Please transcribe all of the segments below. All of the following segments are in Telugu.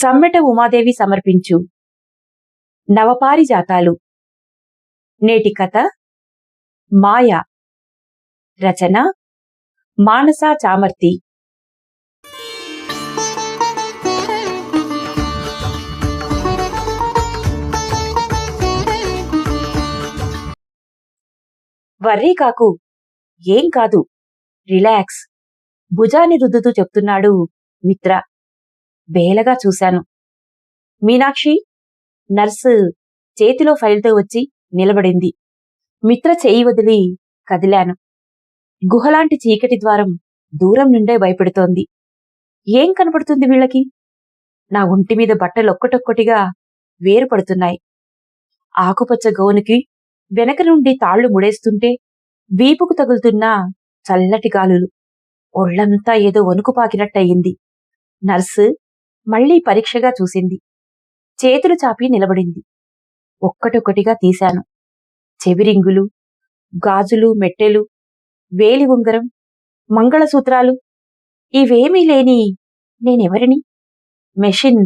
సమ్మెట ఉమాదేవి సమర్పించు నవపారిజాతాలు. నేటి కథ మాయ. రచన మానసా చామర్తి. వర్రీ కాకు, ఏం కాదు, రిలాక్స్, భుజాన్ని రుద్దుతూ చెప్తున్నాడు మిత్ర. బేలగా చూశాను. మీనాక్షి నర్సు చేతిలో ఫైల్తో వచ్చి నిలబడింది. మిత్ర చేయి వదిలి కదిలాను. గుహలాంటి చీకటి ద్వారం దూరం నుండే భయపెడుతోంది. ఏం కనపడుతుంది వీళ్ళకి? నా ఒంటిమీద బట్టలొక్కటొక్కటిగా వేరుపడుతున్నాయి. ఆకుపచ్చ గౌనుకి వెనక నుండి తాళ్లు ముడేస్తుంటే వీపుకు తగులుతున్న చల్లటి గాలులు. ఒళ్లంతా ఏదో వణుకు పాకినట్టయింది. నర్సు మళ్లీ పరీక్షగా చూసింది. చేతులు చాపి నిలబడింది. ఒక్కటొక్కటిగా తీశాను. చెవిరింగులు, గాజులు, మెట్టెలు, వేలి ఉంగరం, మంగళసూత్రాలు ఇవేమీ లేని నేనెవరిని? మెషిన్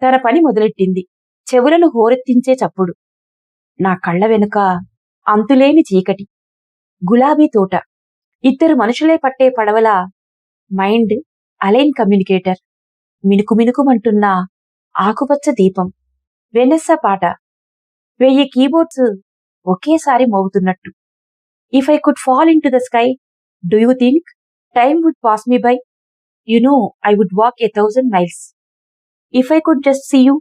తన పని మొదలెట్టింది. చెవులను హోరెత్తించే చప్పుడు. నా కళ్ల వెనుక అంతులేని చీకటి, గులాబీ తోట, ఇద్దరు మనుషులే పట్టే పడవల మైండ్ అలైన్ కమ్యూనికేటర్, మినుకుమినుకుమంటున్న ఆకుపచ్చ దీపం, వెనెస్సా పాట, 1000 కీబోర్డ్స్ ఒకేసారి మోగుతున్నట్టు. If I could fall in to the sky, do you think time would pass me by? You know I would walk 1000 miles. If I could just see you,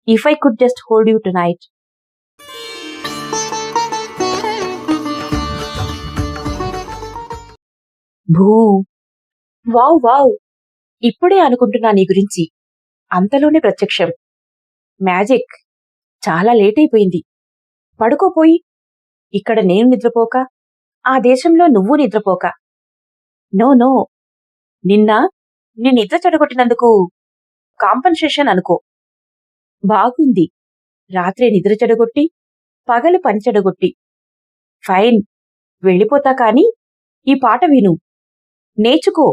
if I could just hold you tonight. భూ, వావ్ వావ్, ఇప్పుడే అనుకుంటున్నా నీ గురించి. అంతలోనే ప్రత్యక్షం. మ్యాజిక్. చాలా లేట్ అయిపోయింది. పడుకోపోయి. ఇక్కడ నేను నిద్రపోక, ఆ దేశంలో నువ్వు నిద్రపోక. నో నో, నిన్న నీ నిద్ర చెడగొట్టినందుకు కాంపన్సేషన్ అనుకో. బాగుంది. రాత్రి నిద్ర చెడగొట్టి, పగలు పని చెడగొట్టి. ఫైన్, వెళ్ళిపోతా కాని ఈ పాట విను, నేర్చుకో.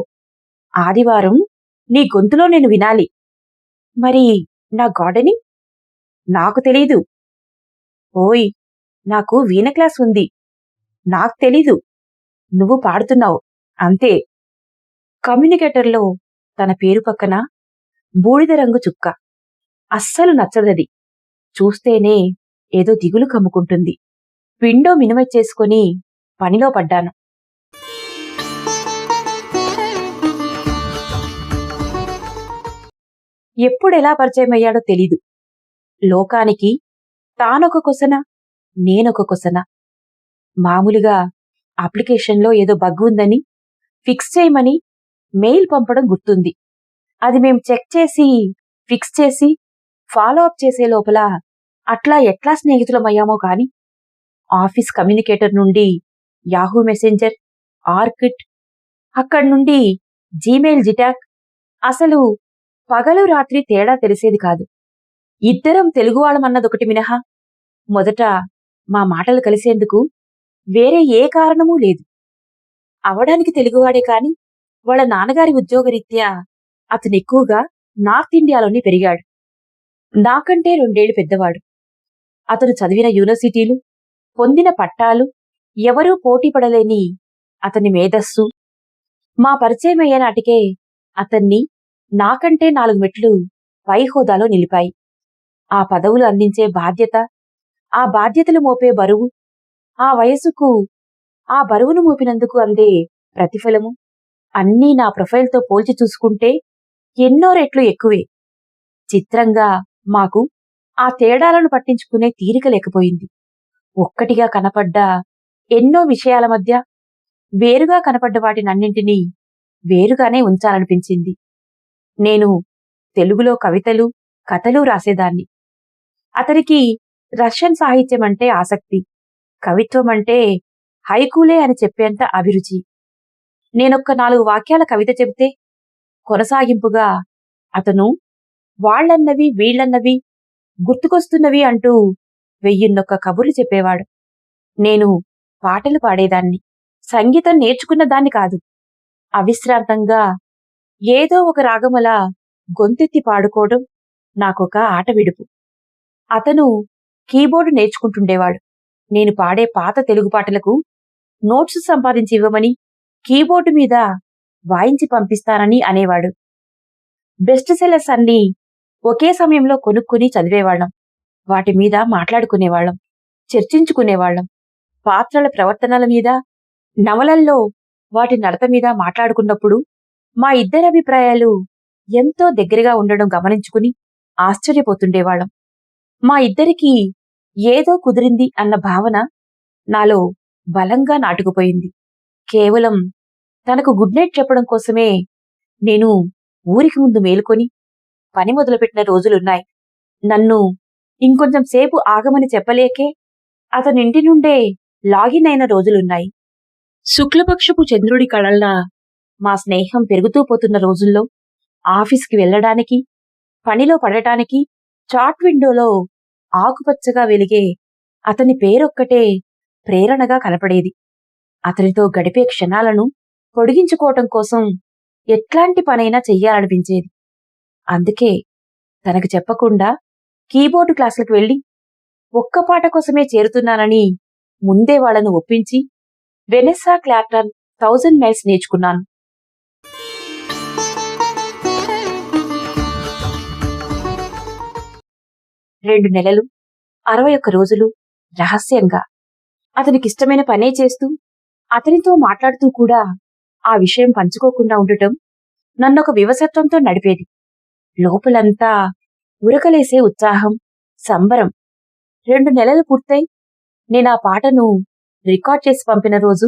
ఆదివారం నీ గొంతులో నేను వినాలి. మరి నా గార్డెనింగ్? నాకు తెలీదు. ఓయ్, నాకు వీణ క్లాస్ ఉంది. నాకు తెలీదు. నువ్వు పాడుతున్నావు అంతే. కమ్యూనికేటర్లో తన పేరు పక్కన బూడిద రంగు చుక్క. అస్సలు నచ్చదది. చూస్తేనే ఏదో దిగులు కమ్ముకుంటుంది. విండో మినిమైజ్ చేసుకుని పనిలో పడ్డాను. ఎప్పుడెలా పరిచయమయ్యాడో తెలీదు. లోకానికి తానొక కొసన, నేనొక కొసన. మామూలుగా అప్లికేషన్లో ఏదో బగ్ ఉందని ఫిక్స్ చేయమని మెయిల్ పంపడం గుర్తుంది. అది మేం చెక్ చేసి, ఫిక్స్ చేసి, ఫాలో అప్ చేసే లోపల అట్లా ఎట్లా స్నేహితులమయ్యామో కాని, ఆఫీస్ కమ్యూనికేటర్ నుండి యాహూ మెసెంజర్, ఆర్కిట్, అక్కడి నుండి జీమెయిల్, జిటాక్. అసలు పగలు రాత్రి తేడా తెలిసేది కాదు. ఇద్దరం తెలుగువాళ్ళమన్నదొకటి మినహా మొదట మా మాటలు కలిసేందుకు వేరే ఏ కారణమూ లేదు. అవడానికి తెలుగువాడే కాని వాళ్ళ నాన్నగారి ఉద్యోగరీత్యా అతనెక్కువగా నార్త్ ఇండియాలోనే పెరిగాడు. నాకంటే 2 ఏళ్లు పెద్దవాడు. అతను చదివిన యూనివర్సిటీలు, పొందిన పట్టాలు ఎవరూ పోటీపడలేని అతని మేధస్సు మా పరిచయమయ్యే నాటికే అతన్ని నాకంటే 4 మెట్లు పై హోదాలో నిలిపాయి. ఆ పదవులు అందించే బాధ్యత, ఆ బాధ్యతలు మోపే బరువు, ఆ వయసుకు ఆ బరువును మోపినందుకు అందే ప్రతిఫలము అన్నీ నా ప్రొఫైల్తో పోల్చి చూసుకుంటే ఎన్నో రెట్లు ఎక్కువే. చిత్రంగా మాకు ఆ తేడాలను పట్టించుకునే తీరిక లేకపోయింది. ఒక్కటిగా కనపడ్డ ఎన్నో విషయాల మధ్య వేరుగా కనపడ్డ వాటినన్నింటినీ వేరుగానే ఉంచాలనిపించింది. నేను తెలుగులో కవితలు, కథలు రాసేదాన్ని. అతనికి రష్యన్ సాహిత్యం అంటే ఆసక్తి, కవిత్వం అంటే హైకూలే అని చెప్పేంత అభిరుచి. నేనొక్క 4 వాక్యాల కవిత చెబితే కొనసాగింపుగా అతను వాళ్లన్నవి, వీళ్లన్నవి, గుర్తుకొస్తున్నవి అంటూ 1001 కబుర్లు చెప్పేవాడు. నేను పాటలు పాడేదాన్ని. సంగీతం నేర్చుకున్న దాన్ని కాదు. అవిశ్రాంతంగా ఏదో ఒక రాగమలా గొంతెత్తి పాడుకోవడం, నాకొక ఆట విడుపు. అతను కీబోర్డు నేర్చుకుంటుండేవాడు. నేను పాడే పాత తెలుగు పాటలకు నోట్స్ సంపాదించి ఇవ్వమని, కీబోర్డు మీద వాయించి పంపిస్తానని అనేవాడు. బెస్ట్ సెల్లర్స్ అన్నీ ఒకే సమయంలో కొనుక్కుని చదివేవాళ్ళం. వాటి మీద మాట్లాడుకునేవాళ్ళం, చర్చించుకునేవాళ్ళం. పాత్రల ప్రవర్తనల మీద, నవలల్లో వాటి నడత మీద మాట్లాడుకున్నప్పుడు మా ఇద్దరి అభిప్రాయాలు ఎంతో దగ్గరగా ఉండడం గమనించుకుని ఆశ్చర్యపోతుండేవాళ్ళం. మా ఇద్దరికీ ఏదో కుదిరింది అన్న భావన నాలో బలంగా నాటుకుపోయింది. కేవలం తనకు గుడ్ నైట్ చెప్పడం కోసమే నేను ఊరికి ముందు మేలుకొని పని మొదలుపెట్టిన రోజులున్నాయి. నన్ను ఇంకొంచెం సేపు ఆగమని చెప్పలేకే అతనింటి నుండే లాగిన్ అయిన రోజులున్నాయి. శుక్లపక్షపు చంద్రుడి కళల్లా మా స్నేహం పెరుగుతూ పోతున్న రోజుల్లో ఆఫీస్కి వెళ్లడానికి, పనిలో పడటానికి చాట్ విండోలో ఆకుపచ్చగా వెలిగే అతని పేరొక్కటే ప్రేరణగా కనపడేది. అతనితో గడిపే క్షణాలను పొడిగించుకోవటం కోసం ఎట్లాంటి పనైనా చెయ్యాలనిపించేది. అందుకే తనకు చెప్పకుండా కీబోర్డు క్లాసులకు వెళ్లి ఒక్క పాట కోసమే చేరుతున్నానని ముందే వాళ్లను ఒప్పించి వెనెస్సా క్లార్టన్ 1000 మైల్స్ నేర్చుకున్నాను. 2 నెలలు 61 రోజులు రహస్యంగా అతనికిష్టమైన పనే చేస్తూ, అతనితో మాట్లాడుతూ కూడా ఆ విషయం పంచుకోకుండా ఉండటం నన్నొక వివసత్వంతో నడిపేది. లోపలంతా ఉరకలేసే ఉత్సాహం, సంబరం. 2 నెలలు పూర్తయి నేనా పాటను రికార్డ్ చేసి పంపిన రోజు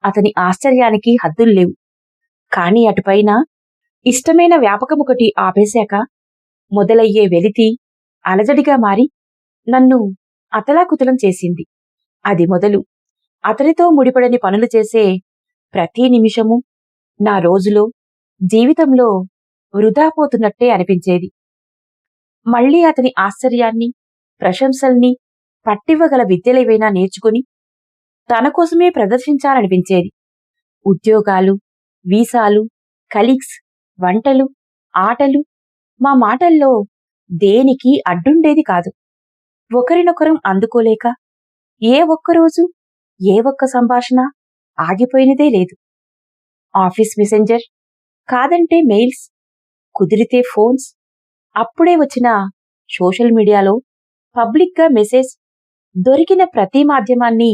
అతని ఆశ్చర్యానికి హద్దుల్లేవు. కాని అటుపైన ఇష్టమైన వ్యాపకమొకటి ఆపేశాక మొదలయ్యే వెలితి అలజడిగా మారి నన్ను అతలాకుతలం చేసింది. అది మొదలు అతనితో ముడిపడని పనులు చేసే ప్రతి నిమిషము నా రోజులో, జీవితంలో వృధాపోతున్నట్టే అనిపించేది. మళ్లీ అతని ఆశ్చర్యాన్ని, ప్రశంసల్ని పట్టివ్వగల విద్యలేవైనా నేర్చుకుని తన కోసమే ప్రదర్శించాలనిపించేది. ఉద్యోగాలు, వీసాలు, కలీగ్స్, వంటలు, ఆటలు, మా మాటల్లో దేనికి అడ్డుండేది కాదు. ఒకరినొకరం అందుకోలేక ఏ ఒక్కరోజు, ఏ ఒక్క సంభాషణ ఆగిపోయినదే లేదు. ఆఫీస్ మెసెంజర్, కాదంటే మెయిల్స్, కుదిరితే ఫోన్స్, అప్పుడే వచ్చిన సోషల్ మీడియాలో పబ్లిక్గా మెసేజ్, దొరికిన ప్రతి మాధ్యమాన్ని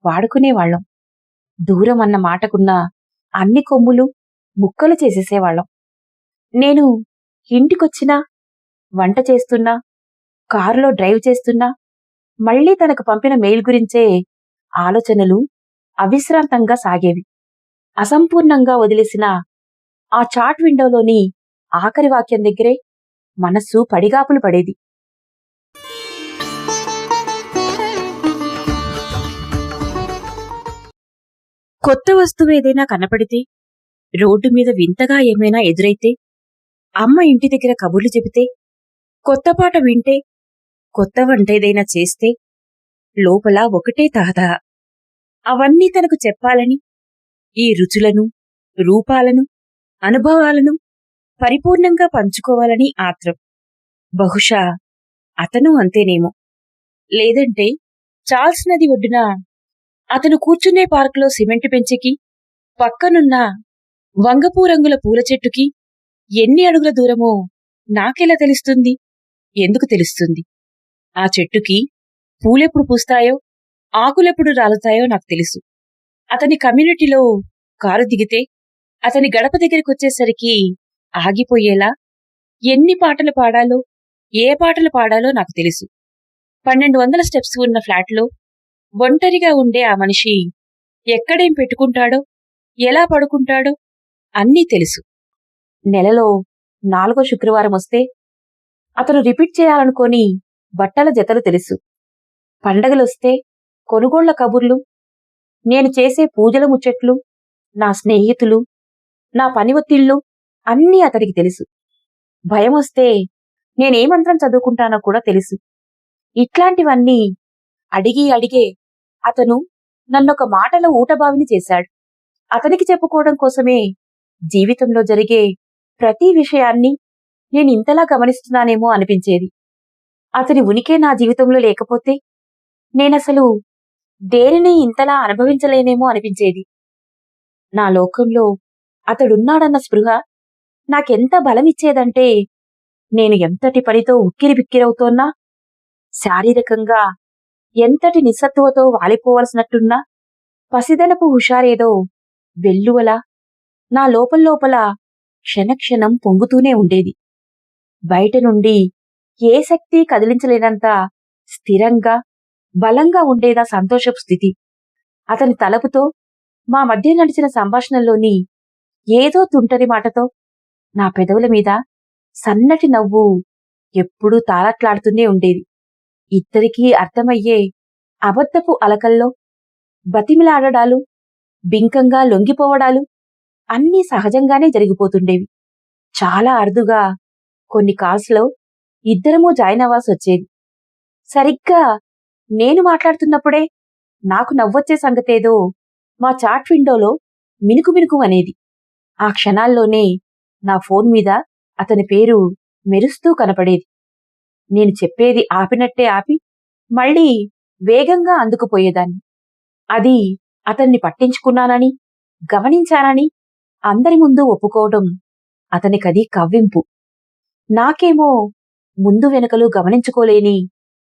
వాడుకునేవాళ్లం. దూరం అన్న మాటకున్న అన్ని కొమ్ములు ముక్కలు చేసేసేవాళ్లం. నేను ఇంటికొచ్చినా, వంట చేస్తున్నా, కారులో డ్రైవ్ చేస్తున్నా మళ్లీ తనకు పంపిన మెయిల్ గురించే ఆలోచనలు అవిశ్రాంతంగా సాగేవి. అసంపూర్ణంగా వదిలేసిన ఆ చాట్ విండోలోని ఆఖరి వాక్యం దగ్గరే మనస్సు పడిగాపులు పడేది. కొత్త వస్తువు ఏదైనా కనపడితే, రోడ్డు మీద వింతగా ఏమైనా ఎదురైతే, అమ్మ ఇంటి దగ్గర కబుర్లు చెబితే, కొత్త పాట వింటే, కొత్త వంటేదైనా చేస్తే లోపల ఒకటే తహతహ. అవన్నీ తనకు చెప్పాలని, ఈ రుచులను, రూపాలను, అనుభవాలను పరిపూర్ణంగా పంచుకోవాలని ఆత్రం. బహుశా అతను అంతేనేమో. లేదంటే చార్ల్స్ నది ఒడ్డున అతను కూర్చునే పార్కులో సిమెంటు పెంచెకి, పక్కనున్న వంగపూ రంగుల పూల చెట్టుకి ఎన్ని అడుగుల దూరమో నాకెలా తెలుస్తుంది? ఎందుకు తెలుస్తుంది? ఆ చెట్టుకి పూలెప్పుడు పూస్తాయో, ఆకులెప్పుడు రాలుతాయో నాకు తెలుసు. అతని కమ్యూనిటీలో కారు దిగితే అతని గడప దగ్గరికొచ్చేసరికి ఆగిపోయేలా ఎన్ని పాటలు పాడాలో, ఏ పాటలు పాడాలో నాకు తెలుసు. 1200 స్టెప్స్ ఉన్న ఫ్లాట్లో ఒంటరిగా ఉండే ఆ మనిషి ఎక్కడేం పెట్టుకుంటాడో, ఎలా పడుకుంటాడో అన్నీ తెలుసు. నెలలో 4వ శుక్రవారం వస్తే అతను రిపీట్ చేయాలనుకోని బట్టల జతలు తెలుసు. పండగలొస్తే కొనుగోళ్ల కబుర్లు, నేను చేసే పూజల ముచ్చట్లు, నా స్నేహితులు, నా పని ఒత్తిళ్లు అన్నీ అతడికి తెలుసు. భయమొస్తే నేనే మంత్రం చదువుకుంటానో కూడా తెలుసు. ఇట్లాంటివన్నీ అడిగి అడిగే అతను నన్నొక మాటల ఊటబావిని చేశాడు. అతనికి చెప్పుకోవడం కోసమే జీవితంలో జరిగే ప్రతి విషయాన్ని నేనింతలా గమనిస్తున్నానేమో అనిపించేది. అతని ఉనికే నా జీవితంలో లేకపోతే నేనసలు దేనిని ఇంతలా అనుభవించలేనేమో అనిపించేది. నా లోకంలో అతడున్నాడన్న స్పృహ నాకెంత బలమిచ్చేదంటే, నేను ఎంతటి పనితో ఉక్కిరిబిక్కిరవుతోన్నా, శారీరకంగా ఎంతటి నిస్సత్తువతో వాలిపోవలసినట్టున్నా, పసిదనపు హుషారేదో వెల్లువలా నా లోపల్లోపల క్షణక్షణం పొంగుతూనే ఉండేది. బయట నుండి ఏ శక్తి కదిలించలేనంత స్థిరంగా, బలంగా ఉండేదా సంతోషపు స్థితి. అతని తలపుతో మా మధ్య నడిచిన సంభాషణల్లోని ఏదో తుంటరి మాటతో నా పెదవుల మీద సన్నటి నవ్వు ఎప్పుడూ తాళట్లాడుతూనే ఉండేది. ఇద్దరికీ అర్థమయ్యే అబద్ధపు అలకల్లో బతిమిలాడడాలు, బింకంగా లొంగిపోవడాలు అన్నీ సహజంగానే జరిగిపోతుండేవి. చాలా అరుదుగా కొన్ని కాల్స్లో ఇద్దరమూ జాయిన్ అవ్వాల్సొచ్చేది. సరిగ్గా నేను మాట్లాడుతున్నప్పుడే నాకు నవ్వొచ్చే సంగతేదో మా చాట్ విండోలో మినుకు మినుకు అనేది. ఆ క్షణాల్లోనే నా ఫోన్ మీద అతని పేరు మెరుస్తూ కనపడేది. నేను చెప్పేది ఆపినట్టే ఆపి మళ్ళీ వేగంగా అందుకుపోయేదాన్ని. అది అతన్ని పట్టించుకున్నానని, గమనించానని అందరి ముందు ఒప్పుకోవడం అతనికది కవ్వింపు. నాకేమో ముందు వెనుకలు గమనించుకోలేని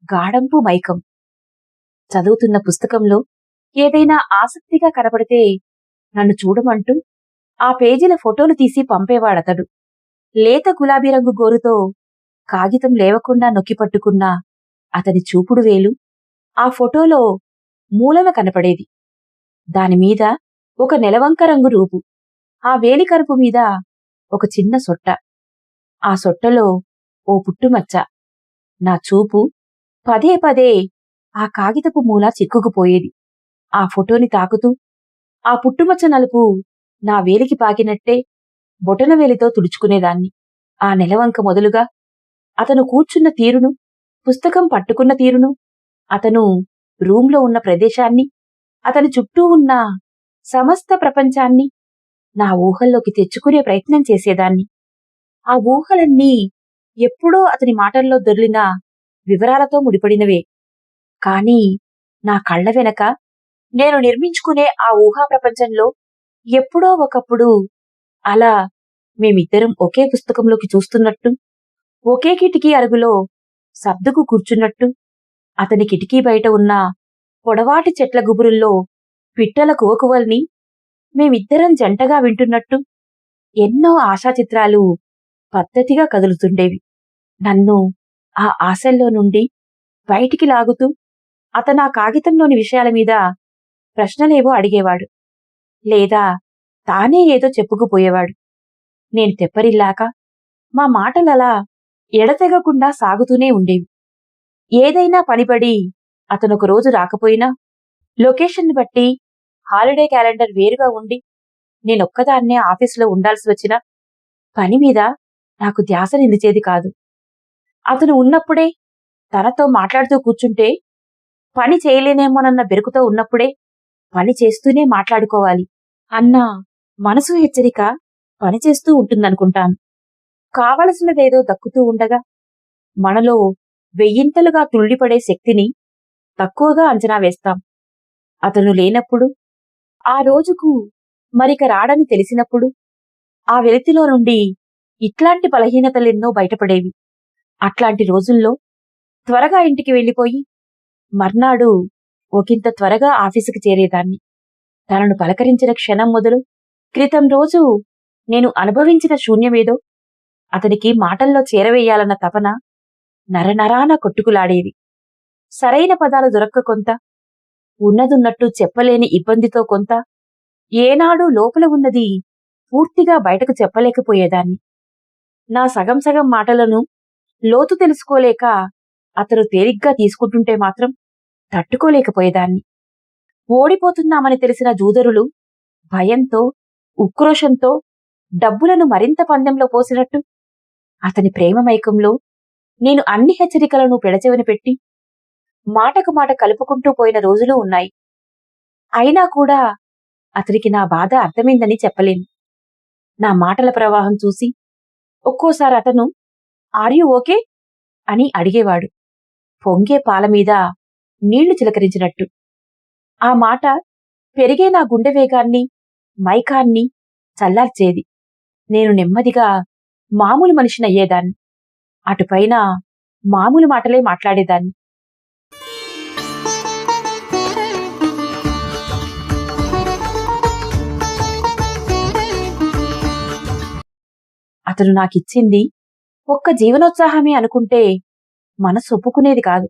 గాఢంపు మైకం. చదువుతున్న పుస్తకంలో ఏదైనా ఆసక్తిగా కనపడితే నన్ను చూడమంటూ ఆ పేజీల ఫోటోలు తీసి పంపేవాడతడు. లేత గులాబీ రంగు గోరుతో కాగితం లేవకుండా నొక్కిపట్టుకున్న అతని చూపుడు వేలు ఆ ఫోటోలో మూలన కనపడేది. దానిమీద ఒక నెలవంక రంగు రూపు, ఆ వేలికరుపు మీద ఒక చిన్న సొట్ట, ఆ సొట్టలో ఓ పుట్టుమచ్చ. నా చూపు పదే పదే ఆ కాగితపు మూల చిక్కుకుపోయేది. ఆ ఫోటోని తాకుతూ ఆ పుట్టుమచ్చ నలుపు నా వేలికి పాకినట్టే బొటనవేలితో తుడుచుకునేదాన్ని. ఆ నెలవంక మొదలుగా అతను కూర్చున్న తీరును, పుస్తకం పట్టుకున్న తీరును, అతను రూంలో ఉన్న ప్రదేశాన్ని, అతని చుట్టూ ఉన్న సమస్త ప్రపంచాన్ని నా ఊహల్లోకి తెచ్చుకునే ప్రయత్నం చేసేదాన్ని. ఆ ఊహలన్నీ ఎప్పుడో అతని మాటల్లో దొర్లిన వివరాలతో ముడిపడినవే. కాని నా కళ్ల వెనక నేను నిర్మించుకునే ఆ ఊహా ప్రపంచంలో ఎప్పుడో ఒకప్పుడు అలా మేమిద్దరం ఒకే పుస్తకంలోకి చూస్తున్నట్టు, ఒకే కిటికీ అరుగులో సర్దుకు కూర్చున్నట్టు, అతని కిటికీ బయట ఉన్న పొడవాటి చెట్ల గుబురుల్లో పిట్టల కోకువల్ని మేమిద్దరం జంటగా వింటున్నట్టు ఎన్నో ఆశాచిత్రాలు పద్ధతిగా కదులుతుండేవి. నన్ను ఆ ఆశల్లో నుండి బయటికి లాగుతూ అతనా కాగితంలోని విషయాల మీద ప్రశ్నలేవో అడిగేవాడు. లేదా తానే ఏదో చెప్పుకుపోయేవాడు. నేను తెప్పరిల్లాక మా మాటలలా ఎడతెగకుండా సాగుతూనే ఉండేవి. ఏదైనా పనిపడి అతనొక రోజు రాకపోయినా, లొకేషన్ని బట్టి హాలిడే క్యాలెండర్ వేరుగా ఉండి నేనొక్కదాన్నే ఆఫీసులో ఉండాల్సి వచ్చినా పని మీద నాకు ధ్యాస నిలిచేది కాదు. అతను ఉన్నప్పుడే తనతో మాట్లాడుతూ కూర్చుంటే పని చేయలేనేమోనన్న బెరుకుతో ఉన్నప్పుడే పని చేస్తూనే మాట్లాడుకోవాలి అన్న మనసు హెచ్చరిక పనిచేస్తూ ఉంటుందనుకుంటాను. కావలసినదేదో దక్కుతూ ఉండగా మనలో వెయ్యింతలుగా తుళ్ళిపడే శక్తిని తక్కువగా అంచనా వేస్తాం. అతను లేనప్పుడు, ఆ రోజుకు మరిక రాడని తెలిసినప్పుడు ఆ వెలితిలో నుండి ఇట్లాంటి బలహీనతలెన్నో బయటపడేవి. అట్లాంటి రోజుల్లో త్వరగా ఇంటికి వెళ్ళిపోయి మర్నాడు ఒకంత త్వరగా ఆఫీసుకి చేరేదాన్ని. తనను పలకరించిన క్షణం మొదలు క్రితం రోజు నేను అనుభవించిన శూన్యమేదో అతనికి మాటల్లో చేరవేయాలన్న తపన నరనరాన కొట్టుకులాడేది. సరైన పదాలు దొరక్క కొంత, ఉన్నదున్నట్టు చెప్పలేని ఇబ్బందితో కొంత, ఏనాడూ లోపల ఉన్నది పూర్తిగా బయటకు చెప్పలేకపోయేదాన్ని. నా సగం సగం మాటలను లోతు తెలుసుకోలేక అతను తేలిగ్గా తీసుకుంటుంటే మాత్రం తట్టుకోలేకపోయేదాన్ని. ఓడిపోతున్నామని తెలిసిన జూదరులు భయంతో, ఉక్రోషంతో డబ్బులను మరింత పందెంలో పోసినట్టు అతని ప్రేమ మైకంలో నేను అన్ని హెచ్చరికలను పెడచెవిన పెట్టి మాటకు మాట కలుపుకుంటూ పోయిన రోజులు ఉన్నాయి. అయినా కూడా అతనికి నా బాధ అర్థమైందని చెప్పలేను. నా మాటల ప్రవాహం చూసి ఒక్కోసారి అతను ఆర్ యు ఓకే అని అడిగేవాడు, పొంగే పాలమీద నీళ్లు చిలకరించినట్టు. ఆ మాట పెరిగే నా గుండె వేగాన్ని, మైకాన్ని చల్లార్చేది. నేను నెమ్మదిగా మామూలు మనిషినయ్యేదాన్ని. అటుపైన మామూలు మాటలే మాట్లాడేదాన్ని. అతను నాకిచ్చింది ఒక్క జీవనోత్సాహమే అనుకుంటే మనసు ఒప్పుకునేది కాదు.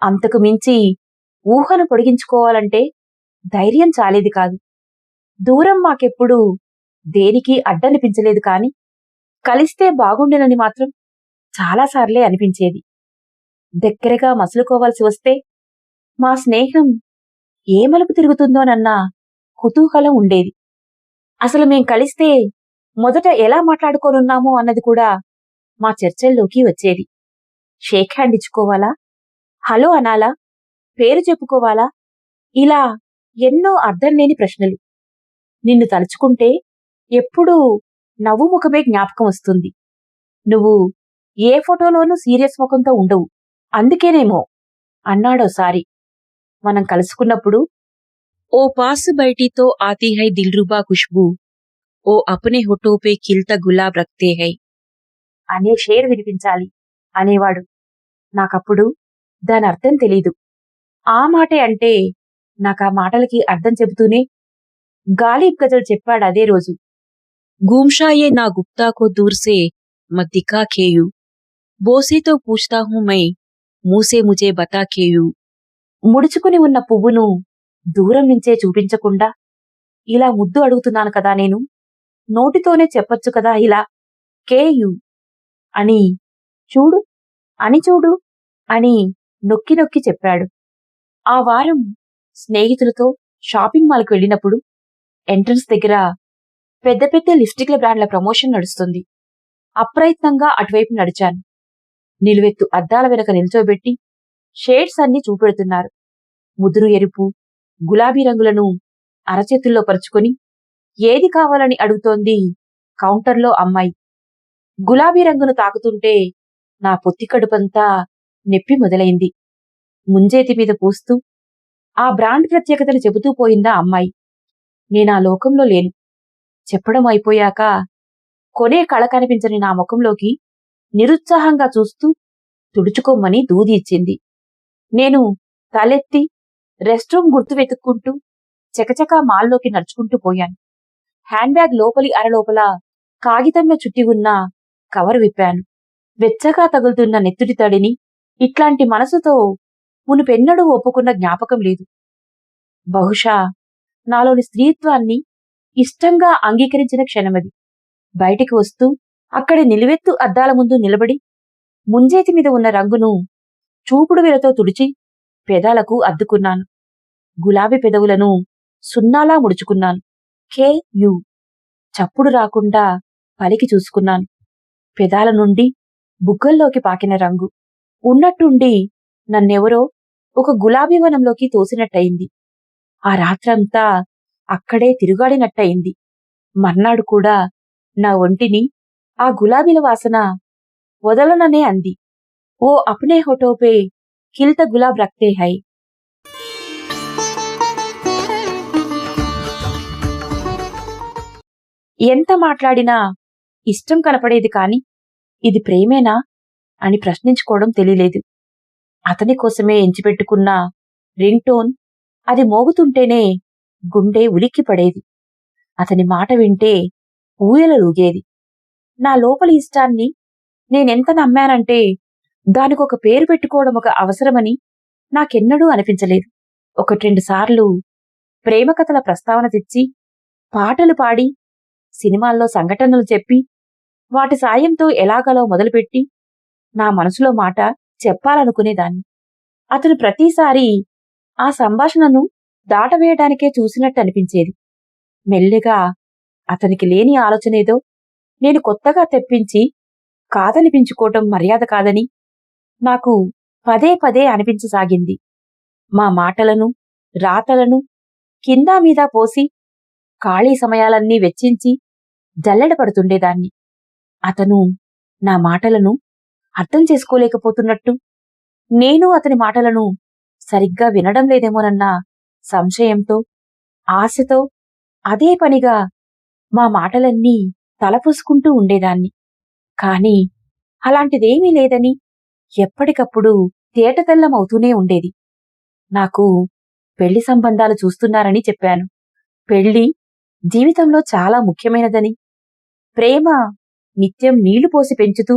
అంతకు మించి ఊహను పొడిగించుకోవాలంటే ధైర్యం చాలేది కాదు. దూరం మాకెప్పుడూ దేనికి అడ్డనిపించలేదు కాని కలిస్తే బాగుండెనని మాత్రం చాలాసార్లే అనిపించేది. దగ్గరగా మసులుకోవాల్సి వస్తే మా స్నేహం ఏ మలుపు తిరుగుతుందోనన్న కుతూహలం ఉండేది. అసలు మేం కలిస్తే మొదట ఎలా మాట్లాడుకోనున్నామో అన్నది కూడా మా చర్చల్లోకి వచ్చేది. షేక్ హ్యాండ్ ఇచ్చుకోవాలా, హలో అనాలా, పేరు చెప్పుకోవాలా, ఇలా ఎన్నో అర్థం లేని ప్రశ్నలు. నిన్ను తలుచుకుంటే ఎప్పుడూ నవ్వు ముఖమే జ్ఞాపకం వస్తుంది. నువ్వు ఏ ఫోటోలోనూ సీరియస్ ముఖంతో ఉండవు, అందుకేనేమో అన్నాడోసారి. మనం కలుసుకున్నప్పుడు, ఓ పాస్ బయటితో ఆతీ హై దిల్రుబా ఖుష్బూ, ఓ అప్నే హోఠో పే ఖిల్తా గులాబ్ రఖ్తే హై అనే షేర్ వినిపించాలి అనేవాడు. నాకప్పుడు దాని అర్థం తెలీదు. ఆ మాటే అంటే నాకా మాటలకి అర్థం చెబుతూనే గాలిబ్ గజల్ చెప్పాడదే రోజు. గూమ్షాయే నా గుప్తాకో దూర్సే మద్దికా ఖేయు, బోసేతో పూछता हूं मैं మూసే ముజే బతా ఖేయు. ముడుచుకుని ఉన్న పువ్వును దూరం నుంచే చూపించకుండా ఇలా ముద్దు అడుగుతున్నాను కదా నేను, నోటితోనే చెప్పొచ్చు కదా ఇలా కేయు అని, చూడు అని చూడు అని నొక్కి నొక్కి చెప్పాడు. ఆ వారం స్నేహితులతో షాపింగ్ మాల్కు వెళ్ళినప్పుడు ఎంట్రన్స్ దగ్గర పెద్ద పెద్ద లిప్స్టిక్ల బ్రాండ్ల ప్రమోషన్ నడుస్తుంది. అప్రయత్నంగా అటువైపు నడిచాను. నిలువెత్తు అద్దాల వెనక నిల్చోబెట్టి షేడ్స్ అన్నీ చూపెడుతున్నారు. ముదురు ఎరుపు, గులాబీ రంగులను అరచేతుల్లో పరుచుకొని ఏది కావాలని అడుగుతోంది కౌంటర్లో అమ్మాయి. గులాబీ రంగును తాకుతుంటే నా పొత్తి కడుపంతా నెప్పి మొదలైంది. ముంజేతి మీద పూస్తూ ఆ బ్రాండ్ ప్రత్యేకతలు చెబుతూ పోయిందా అమ్మాయి. నేనా లోకంలో లేను. చెప్పడం అయిపోయాక కొనే కళ కనిపించని నా ముఖంలోకి నిరుత్సాహంగా చూస్తూ తుడుచుకోమని దూది ఇచ్చింది. నేను తలెత్తి రెస్ట్ రూమ్ గుర్తు వెతుక్కుంటూ చకచకా మాల్లోకి నడుచుకుంటూ పోయాను. హ్యాండ్ బ్యాగ్ లోపలి అరలోపల కాగితంలో చుట్టి ఉన్న కవర్ విప్పాను. వెచ్చగా తగులుతున్న నెత్తుటి తడిని ఇట్లాంటి మనసుతో మునుపెన్నడూ ఒప్పుకున్న జ్ఞాపకం లేదు. బహుశా నాలోని స్త్రీత్వాన్ని ఇష్టంగా అంగీకరించిన క్షణమది. బయటికి వస్తూ అక్కడి నిలువెత్తు అద్దాల ముందు నిలబడి ముంజేతి మీద ఉన్న రంగును చూపుడు వేలతో తుడిచి పెదాలకు అద్దుకున్నాను. గులాబీ పెదవులను సున్నాలా ముడుచుకున్నాను. యు చప్పుడు రాకుండా పలికి చూసుకున్నాను. పెదాల నుండి బుగ్గల్లోకి పాకిన రంగు ఉన్నట్టుండి నన్నెవరో ఒక గులాబీ వనంలోకి తోసినట్టయింది. ఆ రాత్రంతా అక్కడే తిరుగాడినట్టయింది. మర్నాడు కూడా నా ఒంటిని ఆ గులాబీల వాసన వదలననే అంది. ఓ అప్నే హోఠోపే ఖిల్తా గులాబ్ రఖ్తే హై. ఎంత మాట్లాడినా ఇష్టం కనపడేది కాని ఇది ప్రేమేనా అని ప్రశ్నించుకోవడం తెలియలేదు. అతని కోసమే ఎంచిపెట్టుకున్న రింగ్ టోన్ అది మోగుతుంటేనే గుండె ఉలిక్కి పడేది. అతని మాట వింటే ఊయలలూగేది. నా లోపలి ఇష్టాన్ని నేనెంత నమ్మానంటే దానికొక పేరు పెట్టుకోవడం ఒక అవసరమని నాకెన్నడూ అనిపించలేదు. ఒకటి సార్లు ప్రేమ కథల ప్రస్తావన తెచ్చి పాటలు పాడి సినిమాల్లో సంఘటనలు చెప్పి వాటి సాయంతో ఎలాగలో మొదలుపెట్టి నా మనసులో మాట చెప్పాలనుకునేదాన్ని. అతను ప్రతిసారి ఆ సంభాషణను దాటవేయడానికే చూసినట్టు అనిపించేది. మెల్లిగా అతనికి లేని ఆలోచనేదో నేను కొత్తగా తెప్పించి కాదనిపించుకోవటం మర్యాద కాదని నాకు పదే పదే అనిపించసాగింది. మా మాటలను, రాతలను కిందా మీద పోసి ఖాళీ సమయాలన్నీ వెచ్చించి జల్లెడ పడుతుండేదాన్ని. అతను నా మాటలను అర్థం చేసుకోలేకపోతున్నట్టు, నేను అతని మాటలను సరిగ్గా వినడం లేదేమోనన్న సంశయంతో, ఆశతో అదే పనిగా మా మాటలన్నీ తలపూసుకుంటూ ఉండేదాన్ని. కాని అలాంటిదేమీ లేదని ఎప్పటికప్పుడు తేటతెల్లమవుతూనే ఉండేది. నాకు పెళ్లి సంబంధాలు చూస్తున్నారని చెప్పాను. పెళ్లి జీవితంలో చాలా ముఖ్యమైనదని, ప్రేమ నిత్యం నీళ్లు పోసి పెంచుతూ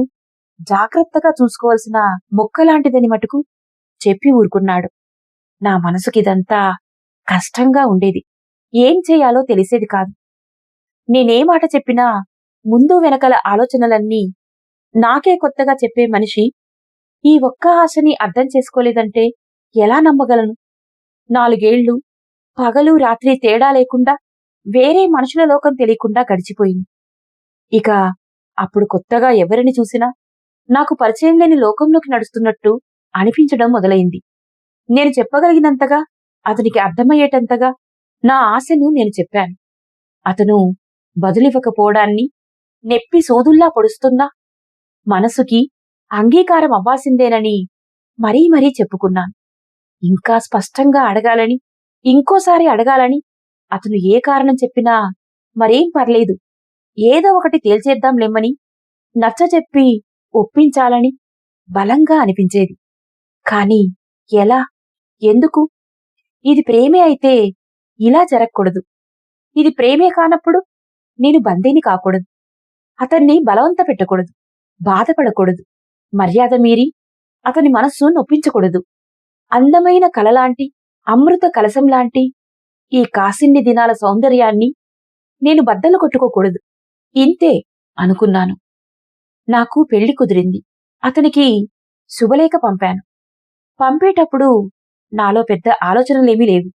జాగ్రత్తగా చూసుకోవలసిన మొక్కలాంటిదని మటుకు చెప్పి ఊరుకున్నాడు. నా మనసుకిదంతా కష్టంగా ఉండేది. ఏం చేయాలో తెలిసేది కాదు. నేనే మాట చెప్పినా ముందు వెనకల ఆలోచనలన్నీ నాకే కొత్తగా చెప్పే మనిషి ఈ ఒక్క ఆశని అర్థం చేసుకోలేదంటే ఎలా నమ్మగలను? 4 ఏళ్లు పగలు రాత్రి తేడా లేకుండా వేరే మనుషుల లోకం తెలియకుండా గడిచిపోయింది. ఇక అప్పుడు కొత్తగా ఎవరిని చూసినా నాకు పరిచయం లేని లోకంలోకి నడుస్తున్నట్టు అనిపించడం మొదలైంది. నేను చెప్పగలిగినంతగా, అతనికి అర్థమయ్యేటంతగా నా ఆశను నేను చెప్పాను. అతను బదులివ్వకపోవడాన్ని నెప్పి సోదుల్లా పొడుస్తున్నా మనసుకి అంగీకారం అవ్వాల్సిందేనని మరీ మరీ చెప్పుకున్నాను. ఇంకా స్పష్టంగా అడగాలని, ఇంకోసారి అడగాలని, అతను ఏ కారణం చెప్పినా మరేం పర్లేదు, ఏదో ఒకటి తేల్చేద్దాంలేమ్మని నచ్చచెప్పి ఒప్పించాలని బలంగా అనిపించేది. కాని ఎలా? ఎందుకు? ఇది ప్రేమే అయితే ఇలా జరగకూడదు. ఇది ప్రేమే కానప్పుడు నేను బందీని కాకూడదు. అతన్ని బలవంత పెట్టకూడదు, బాధపడకూడదు, మర్యాద మీరి అతని మనస్సు నొప్పించకూడదు. అందమైన కలలాంటి, అమృత కలశంలాంటి ఈ కాసిన్ని దినాల సౌందర్యాన్ని నేను బద్దలు కొట్టుకోకూడదు. ఇంతే అనుకున్నాను. నాకు పెళ్లి కుదిరింది. అతనికి శుభలేఖ పంపాను. పంపేటప్పుడు నాలో పెద్ద ఆలోచనలేమీ లేవు.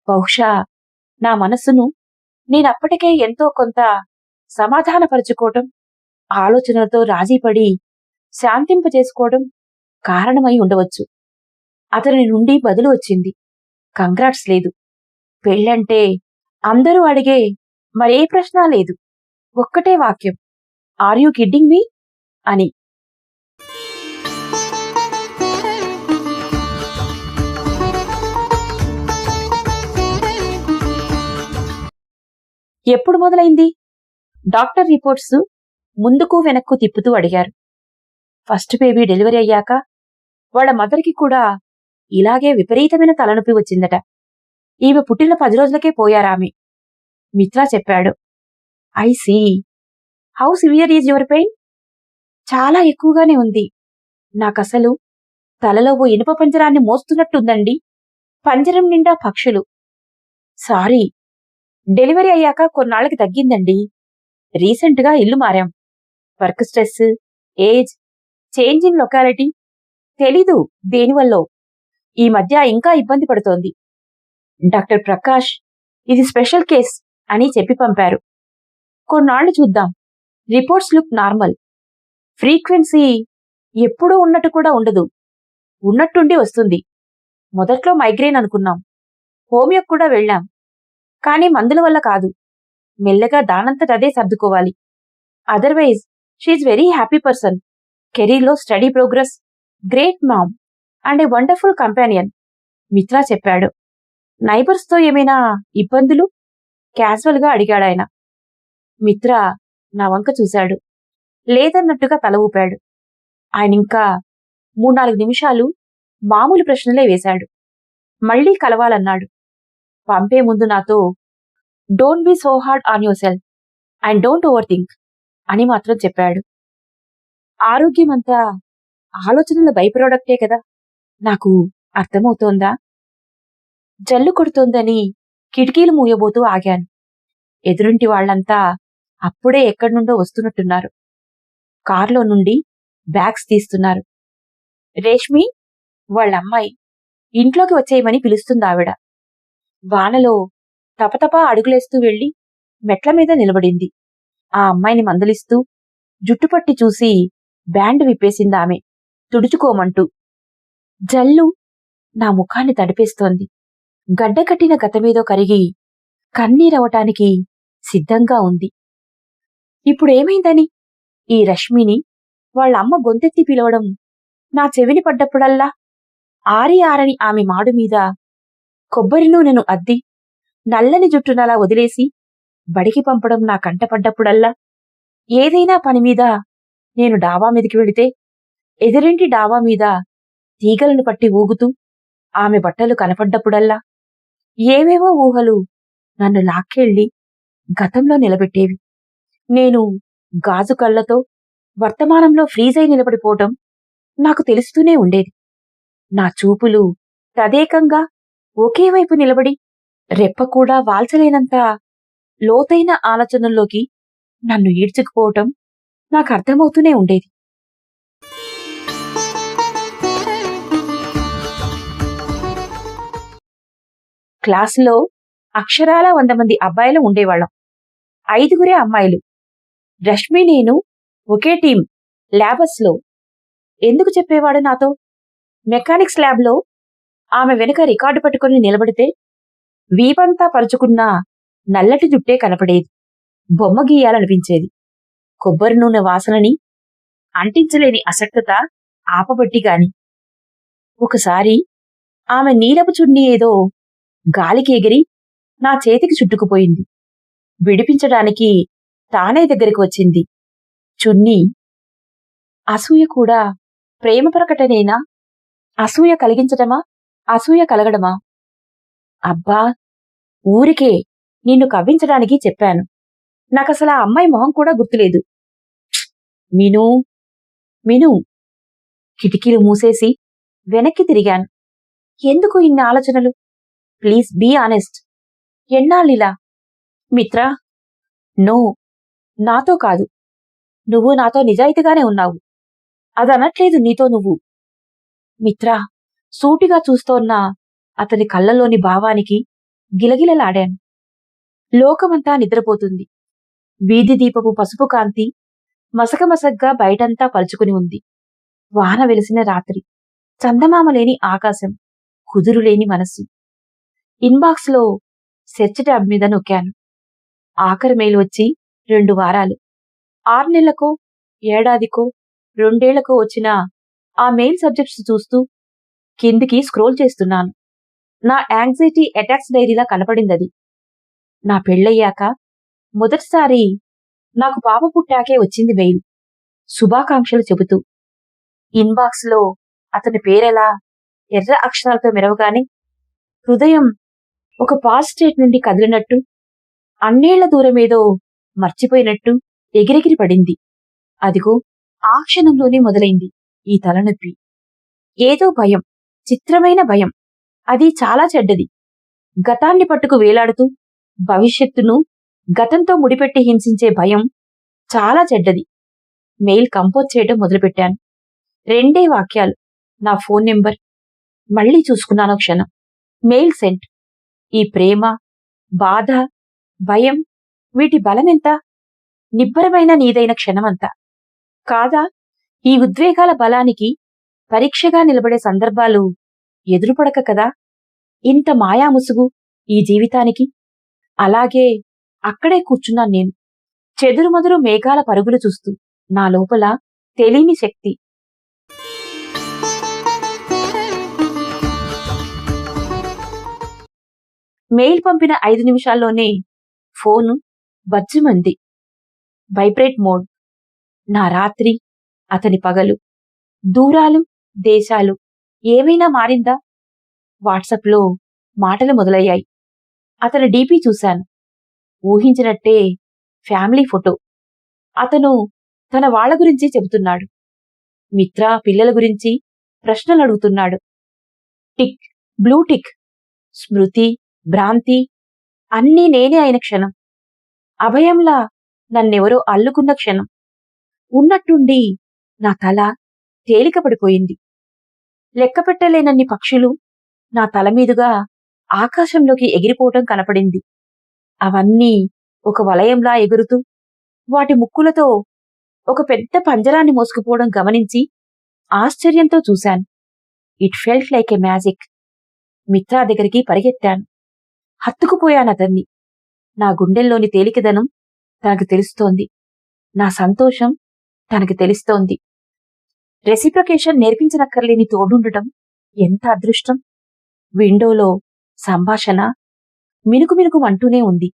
బహుశా నా మనస్సును నేనప్పటికే ఎంతో కొంత సమాధానపరుచుకోవటం, ఆలోచనలతో రాజీపడి శాంతింపజేసుకోవడం కారణమై ఉండవచ్చు. అతని నుండి బదులు వచ్చింది. కంగ్రాట్స్ లేదు. పెళ్ళంటే అందరూ అడిగే మరే ప్రశ్న లేదు. ఒక్కటే వాక్యం, ఆర్ యూ కిడ్డింగ్ మీ అని. ఎప్పుడు మొదలైంది? డాక్టర్ రిపోర్ట్స్ ముందుకు వెనక్కు తిప్పుతూ అడిగారు. ఫస్ట్ బేబీ డెలివరీ అయ్యాక వాళ్ళ మదర్కి కూడా ఇలాగే విపరీతమైన తలనొప్పి వచ్చిందట. ఈమె పుట్టిన 10 రోజులకే పోయారామె. మిత్రా చెప్పాడు. I see. How severe is your pain? చాలా ఎక్కువగానే ఉంది. నాకసలు తలలో ఓ ఇనుప పంజరాన్ని మోస్తున్నట్టుందండి. పంజరం నిండా పక్షులు. సారీ, డెలివరీ అయ్యాక కొన్నాళ్లకి తగ్గిందండి. రీసెంట్గా ఇల్లు మారాం. Work stress, age, change in locality, తెలీదు దేనివల్లో ఈ మధ్య ఇంకా ఇబ్బంది పడుతోంది. డాక్టర్ ప్రకాష్ ఇది స్పెషల్ కేస్ అని చెప్పి పంపారు. కొన్నాళ్లు చూద్దాం. Reports look normal. ఫ్రీక్వెన్సీ ఎప్పుడూ ఉన్నట్టు కూడా ఉండదు, ఉన్నట్టుండి వస్తుంది. మొదట్లో మైగ్రేన్ అనుకున్నాం. హోమియోకు కూడా వెళ్ళాం. కానీ మందుల వల్ల కాదు. మెల్లగా దానంతటదే సర్దుకోవాలి. Otherwise she very happy person. కెరీర్లో study progress, great mom and a wonderful companion. Mitra చెప్పాడు. నైబర్స్తో ఏమైనా ఇబ్బందులు? క్యాజువల్గా అడిగాడాయన. మిత్రా నా వంక చూశాడు. లేదన్నట్టుగా తల ఊపాడు. ఆయనింకా 3-4 నిమిషాలు మామూలు ప్రశ్నలే వేశాడు. మళ్లీ కలవాలన్నాడు. పంపే ముందు నాతో don't be so hard on yourself and don't overthink అని మాత్రం చెప్పాడు. ఆరోగ్యమంతా ఆలోచనల బై ప్రోడక్టే కదా. నాకు అర్థమవుతోందా? జల్లు కొడుతోందని కిటికీలు మూయబోతూ ఆగాను. ఎదురింటి వాళ్లంతా అప్పుడే ఎక్కడి నుండో వస్తున్నట్టున్నారు. కారులో నుండి బ్యాగ్స్ తీస్తున్నారు. రేష్మి, వాళ్ళమ్మాయి, ఇంట్లోకి వచ్చేయమని పిలుస్తుందావిడ. వానలో తపతపా అడుగులేస్తూ వెళ్లి మెట్ల మీద నిలబడింది. ఆ అమ్మాయిని మందలిస్తూ జుట్టుపట్టి చూసి బ్యాండ్ విప్పేసిందామె తుడుచుకోమంటూ. జల్లు నా ముఖాన్ని తడిపేస్తోంది. గడ్డకట్టిన గతమేదో కరిగి కన్నీరవటానికి సిద్ధంగా ఉంది. ఇప్పుడేమైందని ఈ రష్మిని వాళ్ళమ్మ గొంతెత్తి పిలవడం నా చెవిని పడ్డప్పుడల్లా ఆరి ఆరని ఆమె మాడు మీద కొబ్బరి నూనెను అద్ది నల్లని జుట్టునలా వదిలేసి బడికి పంపడం నా కంటపడ్డప్పుడల్లా, ఏదైనా పనిమీద నేను డాబా మీదికి వెడితే ఎదురింటి డాబా మీద తీగలను పట్టి ఊగుతూ ఆమె బట్టలు కనపడ్డప్పుడల్లా ఏవేవో ఊహలు నన్ను లాక్కెళ్ళి గతంలో నిలబెట్టేవి. నేను గాజు కళ్లతో వర్తమానంలో ఫ్రీజై నిలబడిపోవటం నాకు తెలుస్తూనే ఉండేది. నా చూపులు తదేకంగా ఒకే వైపు నిలబడి రెప్ప కూడా వాల్చలేనంత లోతైన ఆలోచనల్లోకి నన్ను ఈడ్చుకుపోవటం నాకు అర్థమవుతూనే ఉండేది. క్లాసులో అక్షరాల 100 మంది అబ్బాయిలు ఉండేవాళ్ళం. 5గురే అమ్మాయిలు. రష్మి నేను ఒకే టీం ల్యాబస్లో. ఎందుకు చెప్పేవాడు నాతో? మెకానిక్స్ ల్యాబ్లో ఆమె వెనుక రికార్డు పట్టుకుని నిలబడితే వీపంతా పరుచుకున్న నల్లటి జుట్టే కనపడేది. బొమ్మ గీయాలనిపించేది. కొబ్బరి నూనె వాసనని అంటించలేని అసక్తత ఆపబట్టిగాని. ఒకసారి ఆమె నీలపు చున్నీ ఏదో గాలికి ఎగిరి నా చేతికి చుట్టుకుపోయింది. విడిపించడానికి తానే దగ్గరికి వచ్చింది. చున్నీ. అసూయ కూడా ప్రేమ ప్రకటనేనా? అసూయ కలిగించటమా? అసూయ కలగడమా? అబ్బా, ఊరికే నిన్ను కవ్వించడానికి చెప్పాను. నాకసలు ఆ అమ్మాయి మొహం కూడా గుర్తులేదు. మిను మిను. కిటికీలు మూసేసి వెనక్కి తిరిగాను. ఎందుకు ఇన్ని ఆలోచనలు? Please be honest. ఎన్నాళ్ళిలా? Mitra, no, నాతో కాదు. నువ్వు నాతో నిజాయితీగానే ఉన్నావు. అదనట్లేదు నీతో నువ్వు. మిత్రా, సూటిగా చూస్తోన్న అతని కళ్ళలోని భావానికి గిలగిలలాడాను. లోకమంతా నిద్రపోతుంది. వీధి దీపపు పసుపు కాంతి మసకమసగ్గా బయటంతా పలుచుకుని ఉంది. వాన వెలిసిన రాత్రి, చందమామలేని ఆకాశం, కుదురులేని మనస్సు. ఇన్బాక్స్లో సెర్చ్ ట్యాబ్ మీద నొక్కాను. ఆఖరి మెయిల్ వచ్చి 2 వారాలు. 6 నెలలకో, ఏడాదికో, 2 ఏళ్లకో వచ్చిన ఆ మెయిల్ సబ్జెక్ట్స్ చూస్తూ కిందికి స్క్రోల్ చేస్తున్నాను. నా యాంగ్జైటీ అటాక్స్ డైరీలా కనపడిందది. నా పెళ్ళయ్యాక మొదటిసారి నాకు పాప పుట్టాకే వచ్చింది మెయిల్. శుభాకాంక్షలు చెబుతూ. ఇన్బాక్స్లో అతని పేరెలా ఎర్ర అక్షరాలతో మెరవగానే హృదయం ఒక పాస్ట్ స్టేట్ నుండి కదిలినట్టు, అన్నేళ్ల దూరమేదో మర్చిపోయినట్టు ఎగిరెగిరి పడింది. అదిగో ఆ క్షణంలోనే మొదలైంది ఈ తలనొప్పి. ఏదో భయం, చిత్రమైన భయం. అది చాలా చెడ్డది. గతాన్ని పట్టుకు వేలాడుతూ భవిష్యత్తును గతంతో ముడిపెట్టి హింసించే భయం చాలా చెడ్డది. మెయిల్ కంపోజ్ చేయడం మొదలుపెట్టాను. 2 వాక్యాలు. నా ఫోన్ నెంబర్. మళ్లీ చూసుకున్నాను క్షణం. Mail sent. ఈ ప్రేమ, బాధ, భయం, వీటి బలమెంత? నిబ్బరమైన నీదైన క్షణమంతా కాదా? ఈ ఉద్వేగాల బలానికి పరీక్షగా నిలబడే సందర్భాలు ఎదురుపడక కదా ఇంత మాయాముసుగు ఈ జీవితానికి. అలాగే అక్కడే కూర్చున్నాను నేను, చెదురుమదురు మేఘాల పరుగులు చూస్తూ. నా లోపల తెలియని శక్తి. మెయిల్ పంపిన 5 నిమిషాల్లోనే ఫోను బజ్జుమంది. Vibrate mode. నా రాత్రి, అతని పగలు, దూరాలు, దేశాలు ఏమైనా మారిందా? వాట్సాప్లో మాటలు మొదలయ్యాయి. అతని డీపీ చూశాను. ఊహించినట్టే ఫ్యామిలీ ఫోటో. అతను తన వాళ్ల గురించి చెబుతున్నాడు. మిత్ర పిల్లల గురించి ప్రశ్నలు అడుగుతున్నాడు. Tick, blue tick. స్మృతి, భ్రాంతి అన్నీ నేనే అయిన క్షణం. అభయంలా నన్నెవరో అల్లుకున్న క్షణం. ఉన్నట్టుండి నా తల తేలికపడిపోయింది. లెక్కపెట్టలేనన్ని పక్షులు నా తలమీదుగా ఆకాశంలోకి ఎగిరిపోవటం కనపడింది. అవన్నీ ఒక వలయంలా ఎగురుతూ వాటి ముక్కులతో ఒక పెద్ద పంజరాన్ని మోసుకుపోవడం గమనించి ఆశ్చర్యంతో చూశాను. It felt like a magic. Mitra దగ్గరికి పరిగెత్తాను. హత్తుకుపోయానతన్ని. నా గుండెల్లోని తేలికదనం తనకు తెలుస్తోంది. నా సంతోషం తనకు తెలుస్తోంది. రెసిప్రొకేషన్ నేర్పించనక్కర్లేని తోడుండటం ఎంత అదృష్టం. విండోలో సంభాషణ మినుకు మినుకు అంటూనే ఉంది.